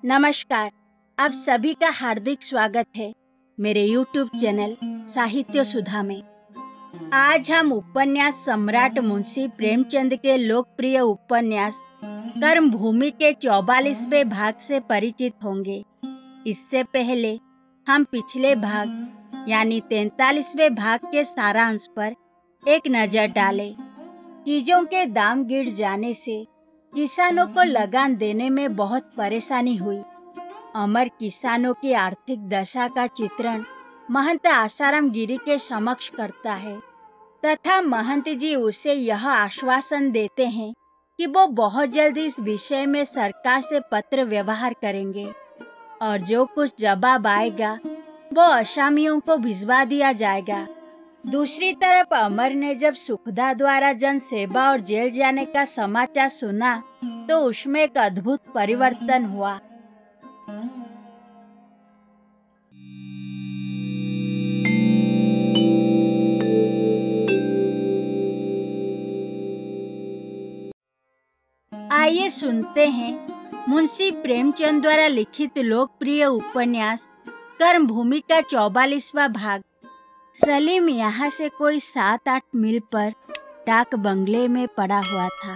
नमस्कार। आप सभी का हार्दिक स्वागत है मेरे YouTube चैनल साहित्य सुधा में। आज हम उपन्यास सम्राट मुंशी प्रेमचंद के लोकप्रिय उपन्यास कर्मभूमि के 44वें भाग से परिचित होंगे। इससे पहले हम पिछले भाग यानी 43वें भाग के सारांश पर एक नजर डालें। चीजों के दाम गिर जाने से किसानों को लगान देने में बहुत परेशानी हुई। अमर किसानों की आर्थिक दशा का चित्रण महंत आसाराम गिरी के समक्ष करता है तथा महंत जी उसे यह आश्वासन देते हैं कि वो बहुत जल्द इस विषय में सरकार से पत्र व्यवहार करेंगे और जो कुछ जवाब आएगा वो असामियों को भिजवा दिया जाएगा। दूसरी तरफ अमर ने जब सुखदा द्वारा जन सेवा और जेल जाने का समाचार सुना तो उसमें एक अद्भुत परिवर्तन हुआ। आइए सुनते हैं मुंशी प्रेमचंद द्वारा लिखित लोकप्रिय उपन्यास कर्मभूमि का 44वां भाग। सलीम यहाँ से कोई 7-8 मील पर डाक बंगले में पड़ा हुआ था।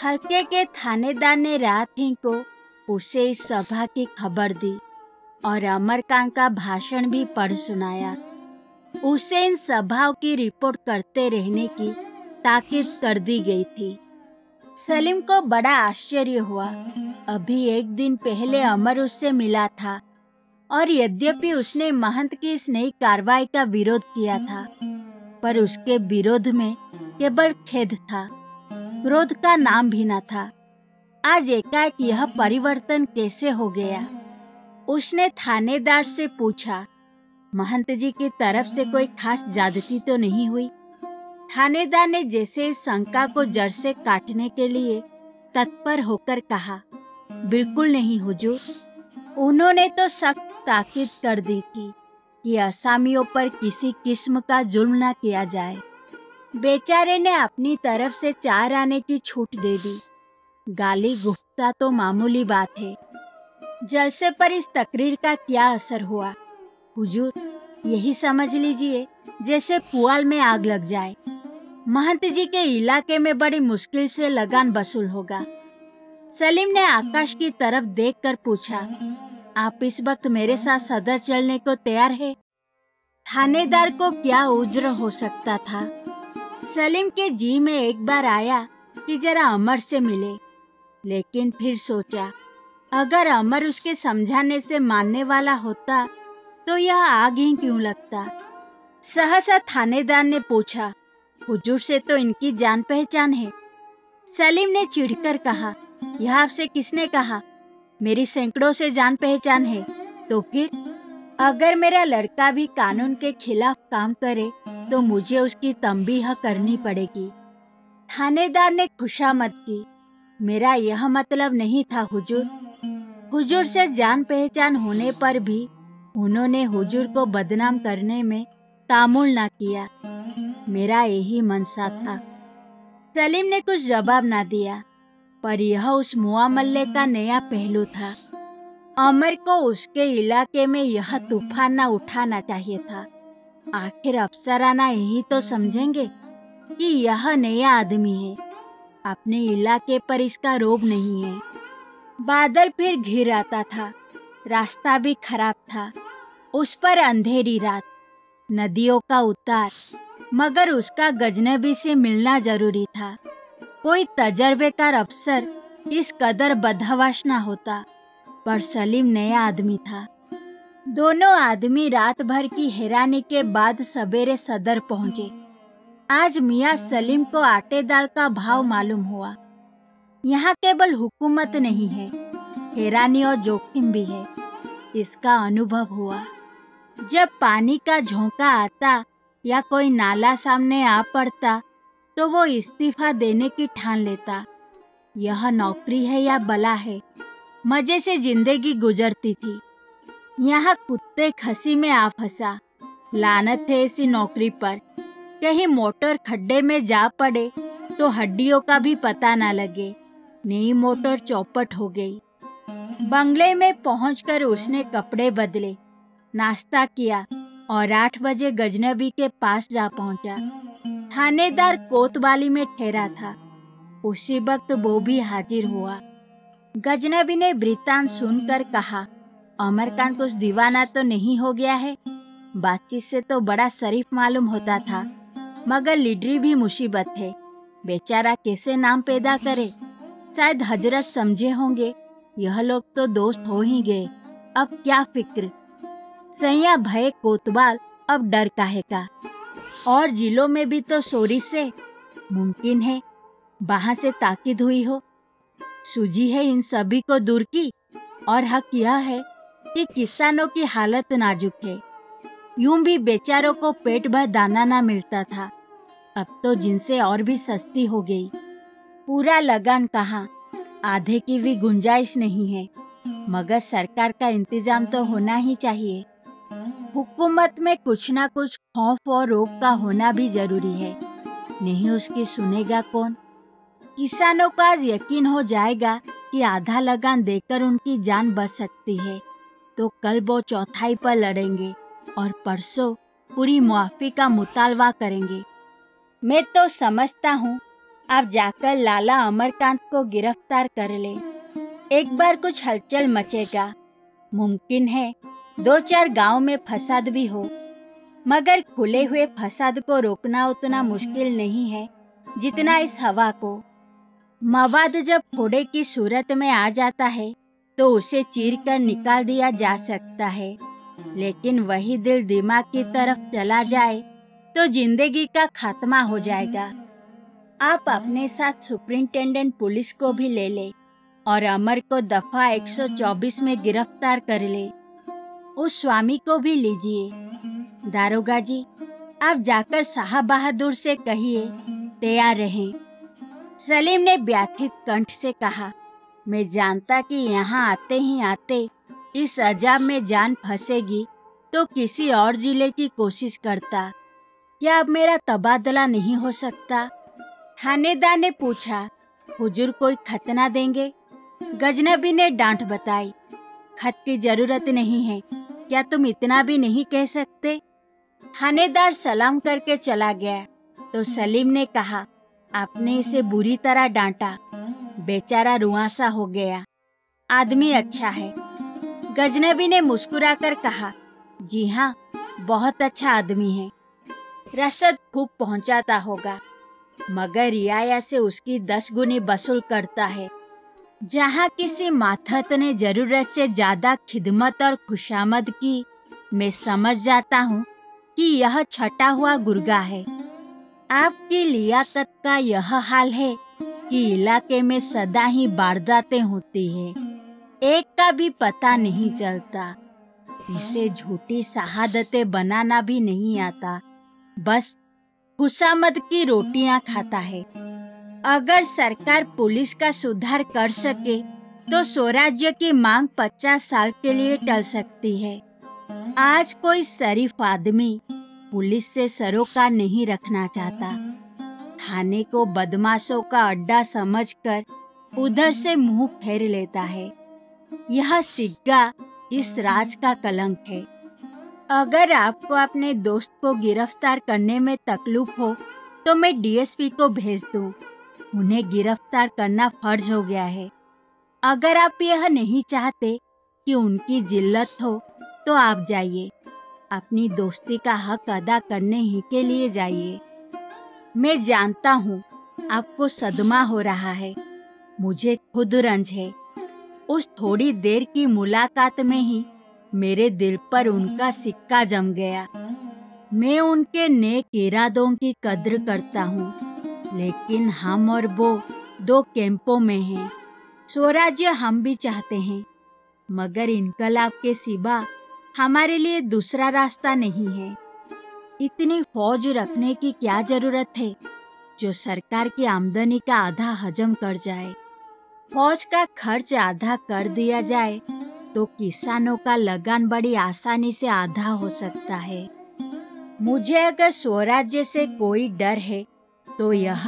हल्के के थानेदार ने रात ही को उसे इस सभा की खबर दी और अमरकांत का भाषण भी पढ़ सुनाया। उसे इन सभाओं की रिपोर्ट करते रहने की ताकीद कर दी गई थी। सलीम को बड़ा आश्चर्य हुआ। अभी एक दिन पहले अमर उससे मिला था और यद्यपि उसने महंत की इस नई कार्रवाई का विरोध किया था पर उसके विरोध में केवल खेद था, क्रोध का नाम भी न था। आज एकाएक यह परिवर्तन कैसे हो गया? उसने थानेदार से पूछा, महंत जी की तरफ से कोई खास ज्यादती तो नहीं हुई? थानेदार ने जैसे इस शंका को जड़ से काटने के लिए तत्पर होकर कहा, बिल्कुल नहीं हुजूर। उन्होंने तो सख्त ताकीद कर दी थी कि असामियों पर किसी किस्म का जुल्म न किया जाए। बेचारे ने अपनी तरफ से 4 आने की छूट दे दी। गाली गुफ्ता तो मामूली बात है। जलसे पर इस तकरीर का क्या असर हुआ हुजूर? यही समझ लीजिए जैसे पुआल में आग लग जाए। महंत जी के इलाके में बड़ी मुश्किल से लगान वसूल होगा। सलीम ने आकाश की तरफ देखकर पूछा, आप इस वक्त मेरे साथ सदर चलने को तैयार है? थानेदार को क्या उज्र हो सकता था। सलीम के जी में एक बार आया कि जरा अमर से मिले, लेकिन फिर सोचा अगर अमर उसके समझाने से मानने वाला होता तो यह आग ही क्यों लगता। सहसा थानेदार ने पूछा, हुजूर से तो इनकी जान पहचान है। सलीम ने चिढ़कर कहा, यह आपसे किसने कहा? मेरी सैकड़ों से जान पहचान है। तो फिर अगर मेरा लड़का भी कानून के खिलाफ काम करे तो मुझे उसकी तंबीह करनी पड़ेगी। थानेदार ने खुशामद की, मेरा यह मतलब नहीं था हुजूर। हुजूर से जान पहचान होने पर भी उन्होंने हुजूर को बदनाम करने में तामुल न किया। मेरा यही मनसा था। सलीम ने कुछ जवाब न दिया, पर यह उस मुआमले का नया पहलू था। अमर को उसके इलाके में यह तूफान न उठाना चाहिए था। आखिर अफसराना यही तो समझेंगे कि यह नया आदमी है, अपने इलाके पर इसका रोब नहीं है। बादल फिर घिर आता था, रास्ता भी खराब था, उस पर अंधेरी रात, नदियों का उतार, मगर उसका गजनबी से मिलना जरूरी था। कोई तजर्बेकार अफसर इस कदर बदहवास न होता, पर सलीम नया आदमी था। दोनों आदमी रात भर की हैरानी के बाद सवेरे सदर पहुंचे। आज मियां सलीम को आटे दाल का भाव मालूम हुआ। यहाँ केवल हुकूमत नहीं है, हैरानी और जोखिम भी है, इसका अनुभव हुआ। जब पानी का झोंका आता या कोई नाला सामने आ पड़ता तो वो इस्तीफा देने की ठान लेता। यह नौकरी है या बला है, मजे से जिंदगी गुजरती थी। यहाँ कुत्ते खसी में आ फंसा। लानत है ऐसी नौकरी पर। कहीं मोटर खड्डे में जा पड़े तो हड्डियों का भी पता न लगे। नई मोटर चौपट हो गई। बंगले में पहुंचकर उसने कपड़े बदले, नाश्ता किया और 8 बजे गजनबी के पास जा पहुंचा। थानेदार कोतवाली में ठहरा था। उसी वक्त वो भी हाजिर हुआ। गजनबी ने वृत्तांत सुनकर कहा, अमरकांत कुछ दीवाना तो नहीं हो गया है? बातचीत से तो बड़ा शरीफ मालूम होता था, मगर लीडरी भी मुसीबत है। बेचारा कैसे नाम पैदा करे? शायद हजरत समझे होंगे, यह लोग तो दोस्त हो ही गए, अब क्या फिक्र। सैया भय कोतवाल, अब डर काहे का? और जिलों में भी तो चोरी से मुमकिन है वहां से ताकीद हुई हो। सूझी है इन सभी को दूर की, और हक यह है कि किसानों की हालत नाजुक है। यूं भी बेचारों को पेट भर दाना ना मिलता था, अब तो जिनसे और भी सस्ती हो गई। पूरा लगान कहाँ, आधे की भी गुंजाइश नहीं है, मगर सरकार का इंतजाम तो होना ही चाहिए। हुकूमत में कुछ ना कुछ खौफ और रोक का होना भी जरूरी है, नहीं उसकी सुनेगा कौन? किसानों को आज यकीन हो जाएगा कि आधा लगान देकर उनकी जान बच सकती है, तो कल वो चौथाई पर लड़ेंगे और परसों पूरी मुआफी का मुतालबा करेंगे। मैं तो समझता हूँ अब जाकर लाला अमरकांत को गिरफ्तार कर ले। एक बार कुछ हलचल मचेगा। मुमकिन है 2-4 गांव में फसाद भी हो, मगर खुले हुए फसाद को रोकना उतना मुश्किल नहीं है जितना इस हवा को। मवाद जब फोड़े की सूरत में आ जाता है तो उसे चीर कर निकाल दिया जा सकता है, लेकिन वही दिल दिमाग की तरफ चला जाए तो जिंदगी का खात्मा हो जाएगा। आप अपने साथ सुपरिंटेंडेंट पुलिस को भी ले ले और अमर को दफा 124 में गिरफ्तार कर ले। उस स्वामी को भी लीजिए। दारोगा जी, आप जाकर साहब बहादुर से कहिए तैयार रहें। सलीम ने व्यथित कंठ से कहा, मैं जानता कि यहाँ आते ही आते इस अजाब में जान फंसेगी तो किसी और जिले की कोशिश करता। क्या अब मेरा तबादला नहीं हो सकता? थानेदार ने पूछा, हुजूर कोई खत ना देंगे? गजनबी ने डांट बताई, खत की जरूरत नहीं है, क्या तुम इतना भी नहीं कह सकते? थानेदार सलाम करके चला गया तो सलीम ने कहा, आपने इसे बुरी तरह डांटा, बेचारा रुआंसा हो गया। आदमी अच्छा है। गजनबी ने मुस्कुराकर कहा, जी हाँ, बहुत अच्छा आदमी है। रसद खूब पहुंचाता होगा, मगर रियाया से उसकी 10 गुनी वसूल करता है। जहाँ किसी माथत ने जरूरत से ज्यादा खिदमत और खुशामद की, मैं समझ जाता हूँ कि यह छटा हुआ गुर्गा है। आपकी लियाकत का यह हाल है कि इलाके में सदा ही वारदातें होती है, एक का भी पता नहीं चलता। इसे झूठी शहादतें बनाना भी नहीं आता, बस खुशामद की रोटियां खाता है। अगर सरकार पुलिस का सुधार कर सके तो स्वराज्य की मांग 50 साल के लिए टल सकती है। आज कोई शरीफ आदमी पुलिस से सरोकार नहीं रखना चाहता। थाने को बदमाशों का अड्डा समझकर उधर से मुंह फेर लेता है। यह सिग्गा इस राज का कलंक है। अगर आपको अपने दोस्त को गिरफ्तार करने में तकलीफ हो तो मैं डीएसपी को भेज दूं। उन्हें गिरफ्तार करना फर्ज हो गया है। अगर आप यह नहीं चाहते कि उनकी जिल्लत हो तो आप जाइए, अपनी दोस्ती का हक अदा करने ही के लिए जाइए। मैं जानता हूँ आपको सदमा हो रहा है, मुझे खुद रंज है। उस थोड़ी देर की मुलाकात में ही मेरे दिल पर उनका सिक्का जम गया। मैं उनके नेक इरादों की कद्र करता हूँ, लेकिन हम और वो 2 कैंपों में हैं। स्वराज्य हम भी चाहते हैं, मगर इनकलाब के सिवा हमारे लिए दूसरा रास्ता नहीं है। इतनी फौज रखने की क्या जरूरत है जो सरकार की आमदनी का आधा हजम कर जाए। फौज का खर्च आधा कर दिया जाए तो किसानों का लगान बड़ी आसानी से आधा हो सकता है। मुझे अगर स्वराज्य से कोई डर है तो यह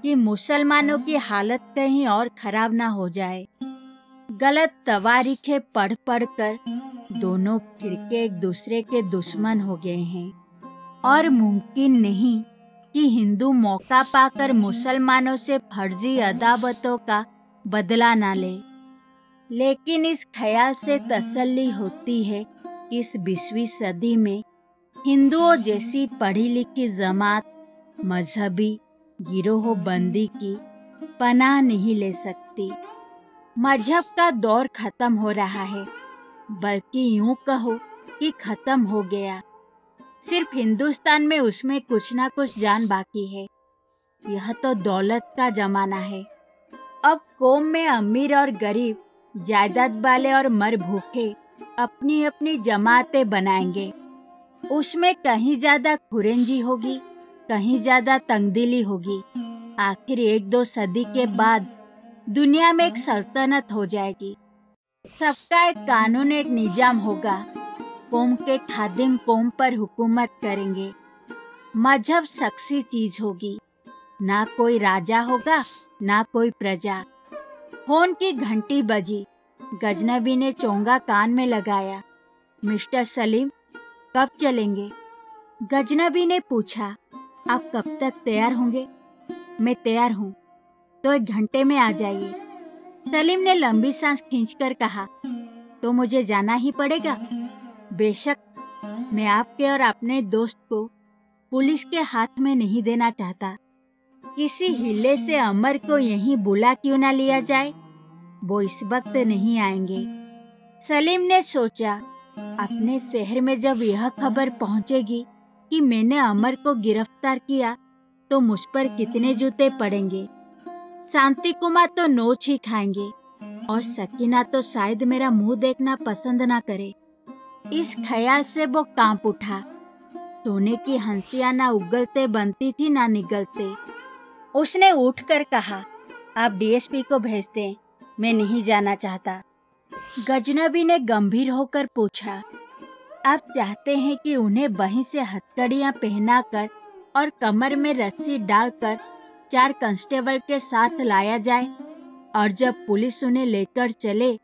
कि मुसलमानों की हालत कहीं और खराब ना हो जाए। गलत तवारीखें पढ़ पढ़ कर दोनों फिरके एक दूसरे के दुश्मन हो गए हैं और मुमकिन नहीं कि हिंदू मौका पाकर मुसलमानों से फर्जी अदावतों का बदला ना ले। लेकिन इस ख्याल से तसल्ली होती है कि इस 20वीं सदी में हिंदुओं जैसी पढ़ी लिखी जमात मजहबी गिरोह बंदी की पनाह नहीं ले सकती। मजहब का दौर खत्म हो रहा है, बल्कि यूं कहो कि खत्म हो गया। सिर्फ हिंदुस्तान में उसमें कुछ ना कुछ जान बाकी है। यह तो दौलत का जमाना है। अब कौम में अमीर और गरीब, जायदाद वाले और मर भूखे अपनी अपनी जमातें बनाएंगे। उसमें कहीं ज्यादा खुरेंजी होगी, कहीं ज्यादा तंगदिली होगी। आखिर 1-2 सदी के बाद दुनिया में एक सल्तनत हो जाएगी। सबका एक कानून, एक निजाम होगा। कौम के खादिम कौम पर हुकूमत करेंगे। मजहब शख्सी चीज होगी, ना कोई राजा होगा ना कोई प्रजा। फोन की घंटी बजी। गजनबी ने चोंगा कान में लगाया। मिस्टर सलीम, कब चलेंगे? गजनबी ने पूछा। आप कब तक तैयार होंगे? मैं तैयार हूँ, तो 1 घंटे में आ जाइए। सलीम ने लंबी सांस खींचकर कहा। तो मुझे जाना ही पड़ेगा? बेशक, मैं आपके और अपने दोस्त को पुलिस के हाथ में नहीं देना चाहता। किसी हीले से अमर को यहीं बुला क्यों ना लिया जाए? वो इस वक्त नहीं आएंगे। सलीम ने सोचा, अपने शहर में जब यह खबर पहुंचेगी कि मैंने अमर को गिरफ्तार किया तो मुझ पर कितने जूते पड़ेंगे। शांति कुमार तो नोच ही खाएंगे और सकीना तो शायद मेरा मुंह देखना पसंद ना करे। इस ख्याल से वो कांप उठा। सोने की हंसियां ना उगलते बनती थी ना निगलते। उसने उठकर कहा, आप डीएसपी को भेज दें, मैं नहीं जाना चाहता। गजनबी ने गंभीर होकर पूछा, आप चाहते हैं कि उन्हें वहीं से हथकड़ियां पहनाकर और कमर में रस्सी डालकर 4 कांस्टेबल के साथ लाया जाए और जब पुलिस उन्हें लेकर चले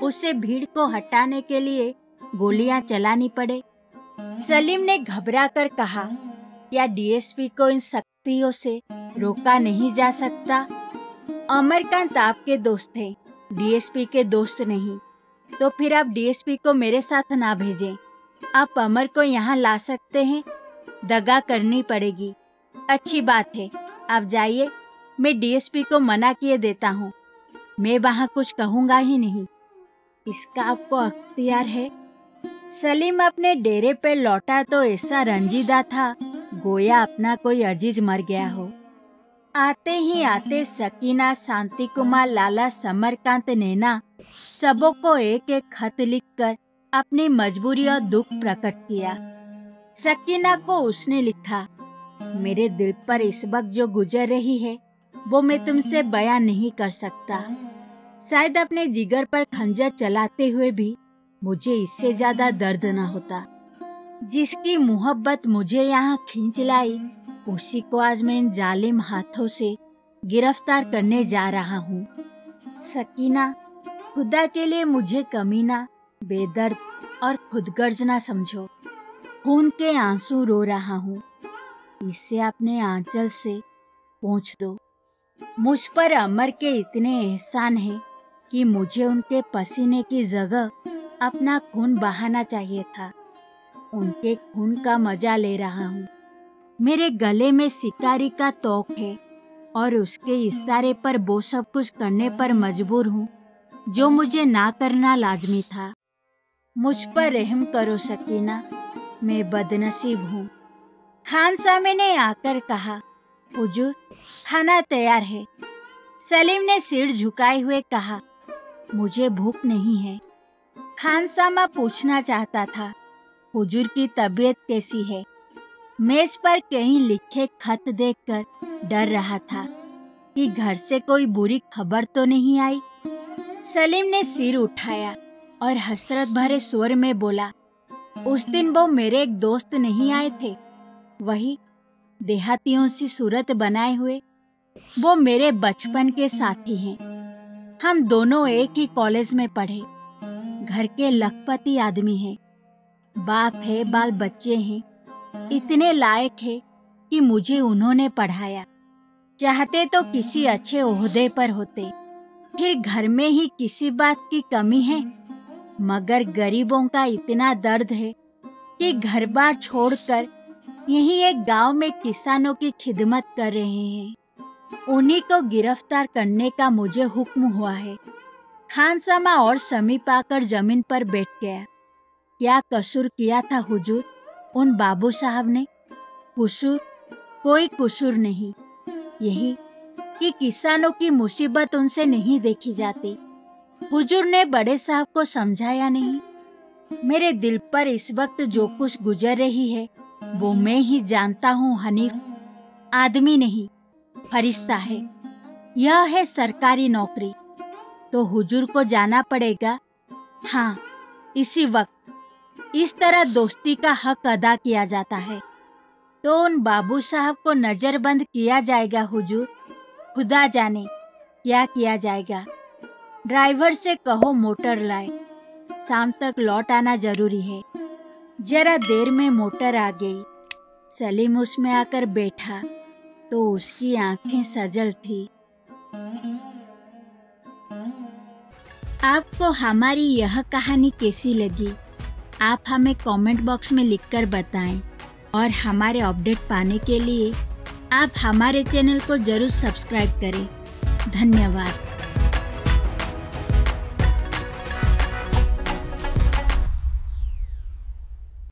उसे भीड़ को हटाने के लिए गोलियां चलानी पड़े? सलीम ने घबराकर कहा, क्या डीएसपी को इन शक्तियों से रोका नहीं जा सकता? अमरकांत आपके दोस्त थे, डीएसपी के दोस्त नहीं। तो फिर आप डीएसपी को मेरे साथ ना भेजें। आप अमर को यहाँ ला सकते हैं, दगा करनी पड़ेगी। अच्छी बात है, आप जाइए, मैं डीएसपी को मना किए देता हूँ। मैं वहाँ कुछ कहूँगा ही नहीं। इसका आपको अख्तियार है। सलीम अपने डेरे पे लौटा तो ऐसा रंजीदा था, गोया अपना कोई अजीज मर गया हो। आते ही आते सकीना, शांति कुमार, लाला, समरकांत, नैना सबों को एक एक खत लिखकर अपनी मजबूरी और दुख प्रकट किया। सकीना को उसने लिखा, मेरे दिल पर इस वक्त जो गुजर रही है वो मैं तुमसे बयान नहीं कर सकता। शायद अपने जिगर पर खंजर चलाते हुए भी मुझे इससे ज्यादा दर्द न होता। जिसकी मोहब्बत मुझे यहाँ खींच लाई, उसी को आज मैं इन जालिम हाथों से गिरफ्तार करने जा रहा हूँ। सकीना, खुदा के लिए मुझे कमीना, बेदर्द और खुदगर्ज ना समझो। खून के आंसू रो रहा हूँ, इसे अपने आंचल से पोंछ दो। मुझ पर अमर के इतने एहसान हैं कि मुझे उनके पसीने की जगह अपना खून बहाना चाहिए था। उनके खून का मजा ले रहा हूँ। मेरे गले में शिकारी का तोक है और उसके इशारे पर वो सब कुछ करने पर मजबूर हूँ जो मुझे ना करना लाजमी था। मुझ पर रहम करो सकीना, मैं बदनसीब हूँ। खान सामे ने आकर कहा, हुजूर, खाना तैयार है। सलीम ने सिर झुकाए हुए कहा, मुझे भूख नहीं है। खानसामा पूछना चाहता था, हुजूर की तबीयत कैसी है? मेज पर कहीं लिखे खत देखकर डर रहा था कि घर से कोई बुरी खबर तो नहीं आई। सलीम ने सिर उठाया और हसरत भरे स्वर में बोला, उस दिन वो मेरे एक दोस्त नहीं आए थे, वही देहातियों सी सूरत बनाए हुए? वो मेरे बचपन के साथी हैं। हम दोनों एक ही कॉलेज में पढ़े। घर के लखपति आदमी हैं, बाप है, बाल बच्चे हैं, इतने लायक है कि मुझे उन्होंने पढ़ाया। चाहते तो किसी अच्छे ओहदे पर होते, फिर घर में ही किसी बात की कमी है, मगर गरीबों का इतना दर्द है कि घर बार छोड़कर यही एक गांव में किसानों की खिदमत कर रहे हैं। उन्हीं को गिरफ्तार करने का मुझे हुक्म हुआ है। खानसामा और समीप आकर जमीन पर बैठ गया। क्या कसूर किया था हुजूर उन बाबू साहब ने? कसूर? कोई कसूर नहीं, यही कि किसानों की मुसीबत उनसे नहीं देखी जाती। हुजूर ने बड़े साहब को समझाया नहीं। मेरे दिल पर इस वक्त जो कुछ गुजर रही है वो मैं ही जानता हूँ हनीफ। आदमी नहीं, फरिश्ता है। यह है सरकारी नौकरी, तो हुजूर को जाना पड़ेगा। हाँ, इसी वक्त इस तरह दोस्ती का हक अदा किया जाता है। तो उन बाबू साहब को नजरबंद किया जाएगा हुजूर। खुदा जाने क्या किया जाएगा। ड्राइवर से कहो मोटर लाए, शाम तक लौट आना जरूरी है। जरा देर में मोटर आ गई। सलीम उसमें आकर बैठा तो उसकी आंखें सजल थी। आपको हमारी यह कहानी कैसी लगी? आप हमें कमेंट बॉक्स में लिखकर बताएं और हमारे अपडेट पाने के लिए आप हमारे चैनल को जरूर सब्सक्राइब करें। धन्यवाद।